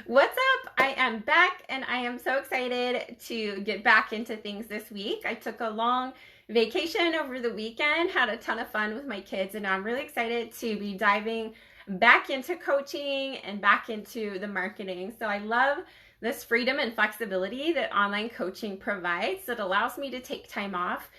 What's up? I am back and I am so excited to get back into things this week. I took a long vacation over the weekend, had a ton of fun with my kids, and I'm really excited to be diving back into coaching and back into the marketing. So I love this freedom and flexibility that online coaching provides that allows me to take time off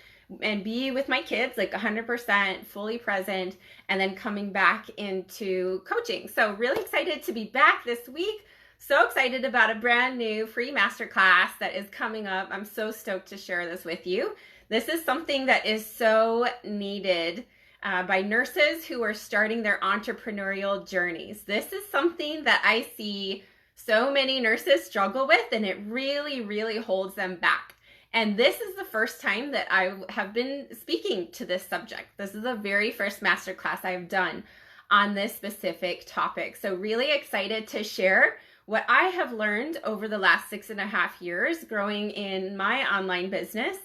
and be with my kids like 100% fully present and then coming back into coaching. So really excited to be back this week. So excited about a brand new free masterclass that is coming up. I'm so stoked to share this with you. This is something that is so needed by nurses who are starting their entrepreneurial journeys. This is something that I see so many nurses struggle with, and it really, really holds them back. And this is the first time that I have been speaking to this subject. This is the very first masterclass I've done on this specific topic. So really excited to share what I have learned over the last 6.5 years growing in my online business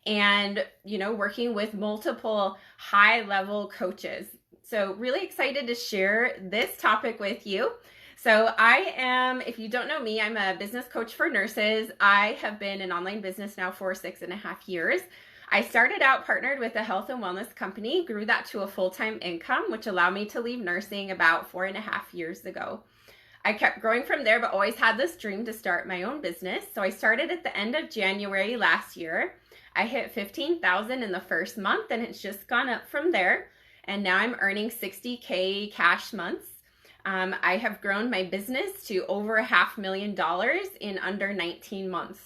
and, working with multiple high-level coaches. So really excited to share this topic with you. So I am, if you don't know me, I'm a business coach for nurses. I have been in online business now for 6.5 years. I started out partnered with a health and wellness company, grew that to a full-time income, which allowed me to leave nursing about 4.5 years ago. I kept growing from there, but always had this dream to start my own business. So I started at the end of January last year. I hit 15,000 in the first month, and it's just gone up from there. And now I'm earning 60K cash months. I have grown my business to over $500,000 in under 19 months.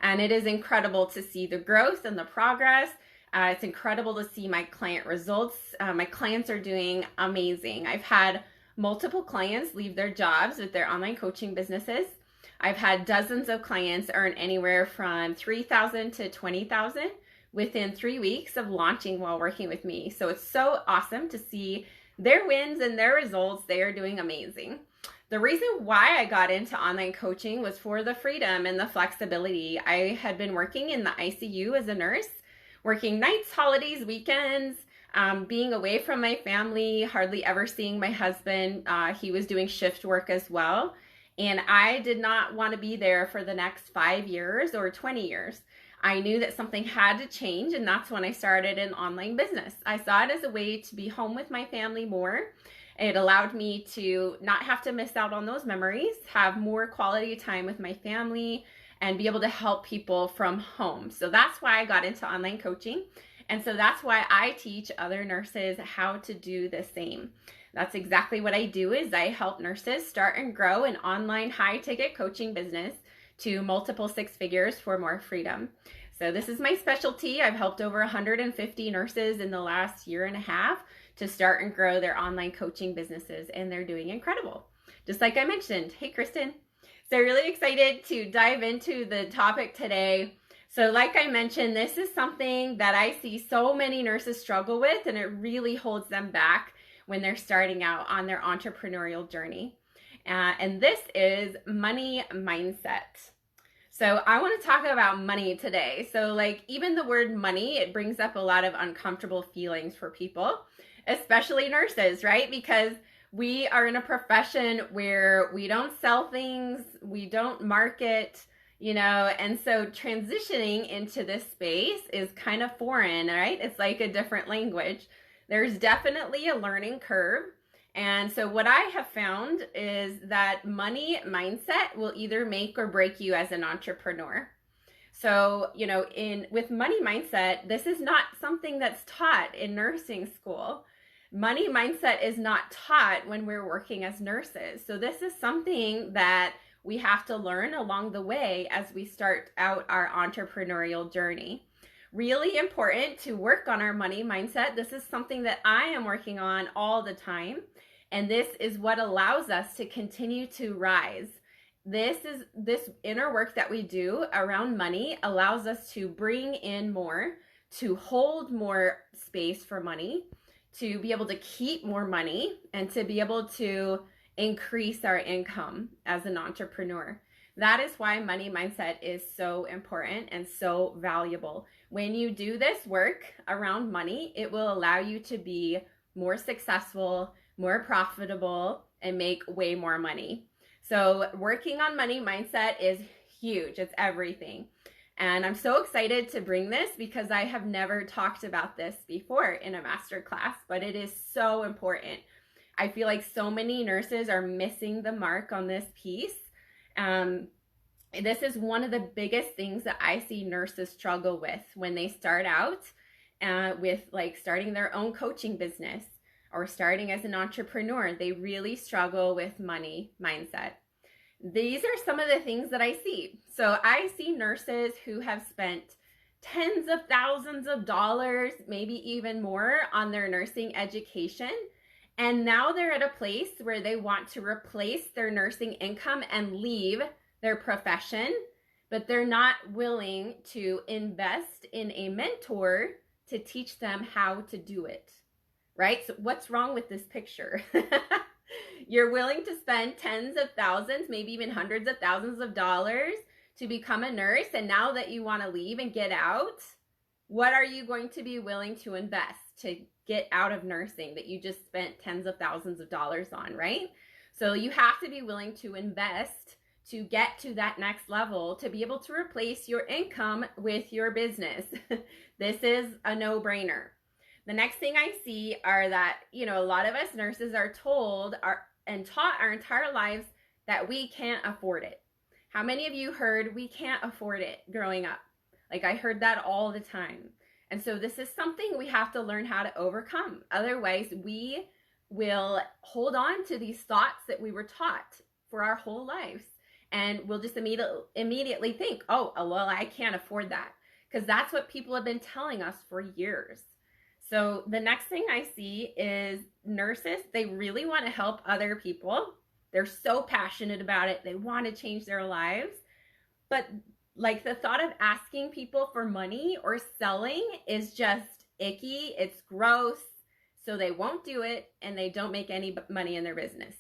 And it is incredible to see the growth and the progress. It's incredible to see my client results. My clients are doing amazing. I've had multiple clients leave their jobs with their online coaching businesses. I've had dozens of clients earn anywhere from $3,000 to $20,000 within 3 weeks of launching while working with me. So it's so awesome to see their wins and their results. They are doing amazing. The reason why I got into online coaching was for the freedom and the flexibility. I had been working in the ICU as a nurse, working nights, holidays, weekends, being away from my family, hardly ever seeing my husband. He was doing shift work as well. And I did not want to be there for the next 5 years or 20 years. I knew that something had to change, and that's when I started an online business. I saw it as a way to be home with my family more. It allowed me to not have to miss out on those memories, have more quality time with my family, and be able to help people from home. So that's why I got into online coaching. And so that's why I teach other nurses how to do the same. That's exactly what I do is I help nurses start and grow an online high-ticket coaching business to multiple six figures for more freedom. So this is my specialty. I've helped over 150 nurses in the last 1.5 years to start and grow their online coaching businesses, and they're doing incredible. Just like I mentioned. Hey, Kristen. So really excited to dive into the topic today. So like I mentioned, this is something that I see so many nurses struggle with, and it really holds them back when they're starting out on their entrepreneurial journey. And this is money mindset. So I want to talk about money today. So even the word money, it brings up a lot of uncomfortable feelings for people, especially nurses, right? Because we are in a profession where we don't sell things, we don't market, and so transitioning into this space is kind of foreign, right? It's like a different language. There's definitely a learning curve. And so what I have found is that money mindset will either make or break you as an entrepreneur. So, with money mindset, this is not something that's taught in nursing school. Money mindset is not taught when we're working as nurses. So this is something that we have to learn along the way as we start out our entrepreneurial journey. Really important to work on our money mindset. This is something that I am working on all the time. And this is what allows us to continue to rise. This inner work that we do around money allows us to bring in more, to hold more space for money, to be able to keep more money, and to be able to increase our income as an entrepreneur. That is why money mindset is so important and so valuable. When you do this work around money, it will allow you to be more successful, more profitable, and make way more money. So working on money mindset is huge. It's everything. And I'm so excited to bring this because I have never talked about this before in a master class, but it is so important. I feel like so many nurses are missing the mark on this piece. This is one of the biggest things that I see nurses struggle with when they start out with like starting their own coaching business or starting as an entrepreneur. They really struggle with money mindset. These are some of the things that I see. So I see nurses who have spent tens of thousands of dollars, maybe even more, on their nursing education. And now they're at a place where they want to replace their nursing income and leave their profession, but they're not willing to invest in a mentor to teach them how to do it, right? So what's wrong with this picture? You're willing to spend tens of thousands, maybe even hundreds of thousands of dollars to become a nurse. And now that you want to leave and get out, what are you going to be willing to invest to get out of nursing that you just spent tens of thousands of dollars on, right? So you have to be willing to invest to get to that next level, to be able to replace your income with your business. This is a no-brainer. The next thing I see are that, a lot of us nurses are told and taught our entire lives that we can't afford it. How many of you heard we can't afford it growing up? Like I heard that all the time. And so this is something we have to learn how to overcome. Otherwise, we will hold on to these thoughts that we were taught for our whole lives. And we'll just immediately think, oh, well, I can't afford that. Because that's what people have been telling us for years. So the next thing I see is nurses, they really want to help other people. They're so passionate about it. They want to change their lives. But like the thought of asking people for money or selling is just icky. It's gross. So they won't do it and they don't make any money in their business.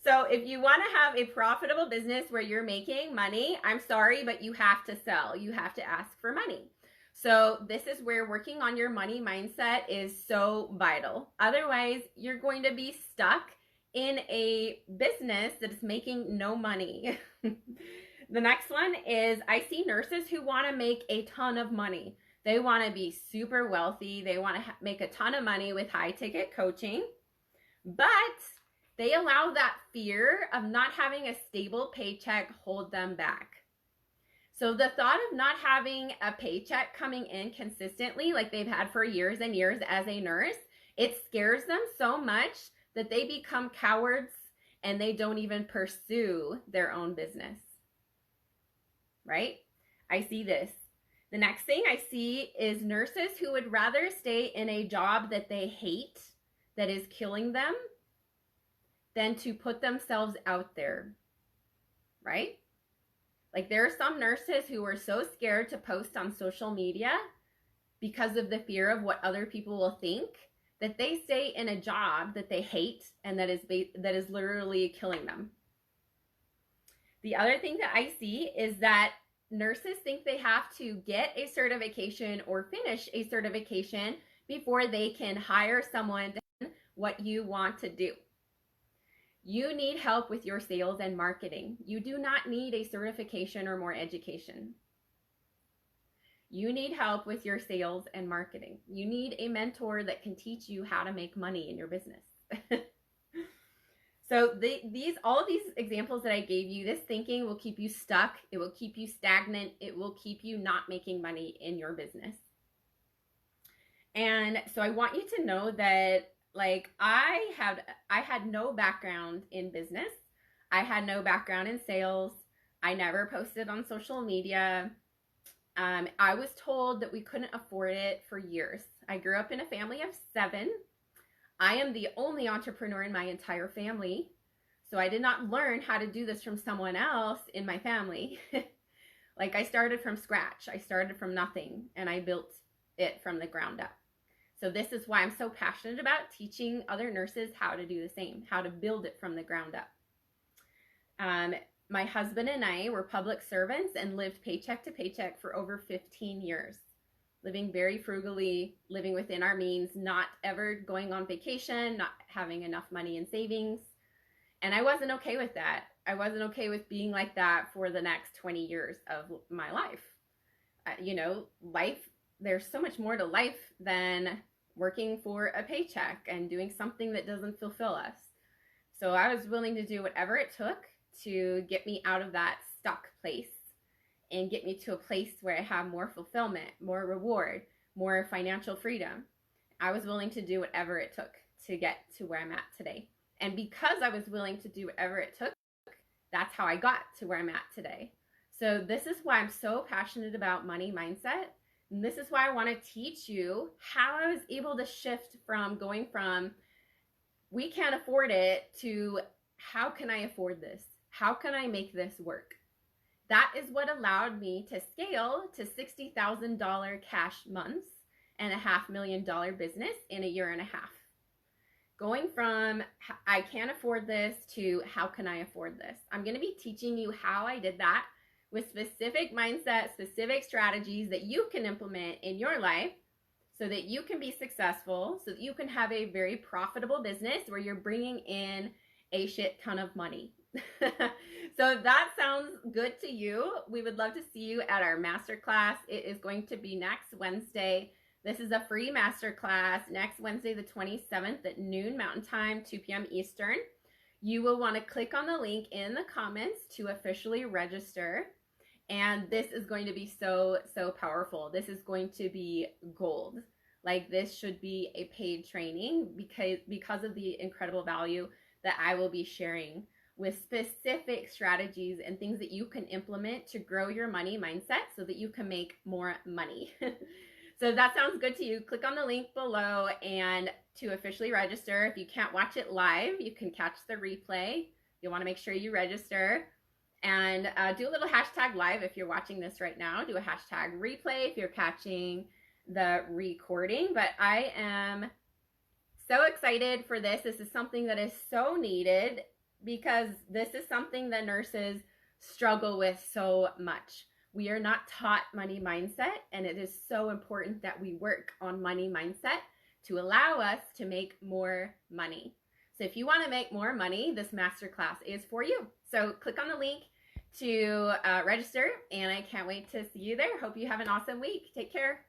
So if you want to have a profitable business where you're making money, I'm sorry, but you have to sell. You have to ask for money. So this is where working on your money mindset is so vital. Otherwise, you're going to be stuck in a business that is making no money. The next one is I see nurses who want to make a ton of money. They want to be super wealthy. They want to make a ton of money with high ticket coaching, but they allow that fear of not having a stable paycheck hold them back. So the thought of not having a paycheck coming in consistently like they've had for years and years as a nurse, it scares them so much that they become cowards and they don't even pursue their own business. Right? I see this. The next thing I see is nurses who would rather stay in a job that they hate, that is killing them, than to put themselves out there. Right? Like there are some nurses who are so scared to post on social media because of the fear of what other people will think that they stay in a job that they hate and that is literally killing them. The other thing that I see is that nurses think they have to get a certification or finish a certification before they can hire someone to do what you want to do. You need help with your sales and marketing. You do not need a certification or more education. You need help with your sales and marketing. You need a mentor that can teach you how to make money in your business. So all of these examples that I gave you, this thinking will keep you stuck. It will keep you stagnant. It will keep you not making money in your business. And so I want you to know that like I had no background in business. I had no background in sales. I never posted on social media. I was told that we couldn't afford it for years. I grew up in a family of 7. I am the only entrepreneur in my entire family. So I did not learn how to do this from someone else in my family. Like I started from scratch. I started from nothing and I built it from the ground up. So this is why I'm so passionate about teaching other nurses how to do the same, how to build it from the ground up. My husband and I were public servants and lived paycheck to paycheck for over 15 years, living very frugally, living within our means, not ever going on vacation, not having enough money in savings. And I wasn't okay with that. I wasn't okay with being like that for the next 20 years of my life. Life, there's so much more to life than working for a paycheck and doing something that doesn't fulfill us. So I was willing to do whatever it took to get me out of that stuck place and get me to a place where I have more fulfillment, more reward, more financial freedom. I was willing to do whatever it took to get to where I'm at today. And because I was willing to do whatever it took, that's how I got to where I'm at today. So this is why I'm so passionate about money mindset. And this is why I want to teach you how I was able to shift from going from we can't afford it to how can I afford this? How can I make this work? That is what allowed me to scale to $60,000 cash months and a $500,000 business in a year and a half. Going from I can't afford this to how can I afford this? I'm going to be teaching you how I did that with specific mindset, specific strategies that you can implement in your life so that you can be successful, so that you can have a very profitable business where you're bringing in a shit ton of money. So if that sounds good to you, we would love to see you at our masterclass. It is going to be next Wednesday. This is a free masterclass next Wednesday, the 27th at noon Mountain Time, 2 p.m. Eastern. You will want to click on the link in the comments to officially register. And this is going to be so, so powerful. This is going to be gold. Like, this should be a paid training because of the incredible value that I will be sharing with specific strategies and things that you can implement to grow your money mindset so that you can make more money. So if that sounds good to you, click on the link below and to officially register. If you can't watch it live, you can catch the replay. You'll want to make sure you register. And do a little hashtag live if you're watching this right now. Do a hashtag replay if you're catching the recording. But I am so excited for this. This is something that is so needed because this is something that nurses struggle with so much. We are not taught money mindset, and it is so important that we work on money mindset to allow us to make more money. So if you want to make more money, this masterclass is for you. So click on the link to register, and I can't wait to see you there. Hope you have an awesome week. Take care.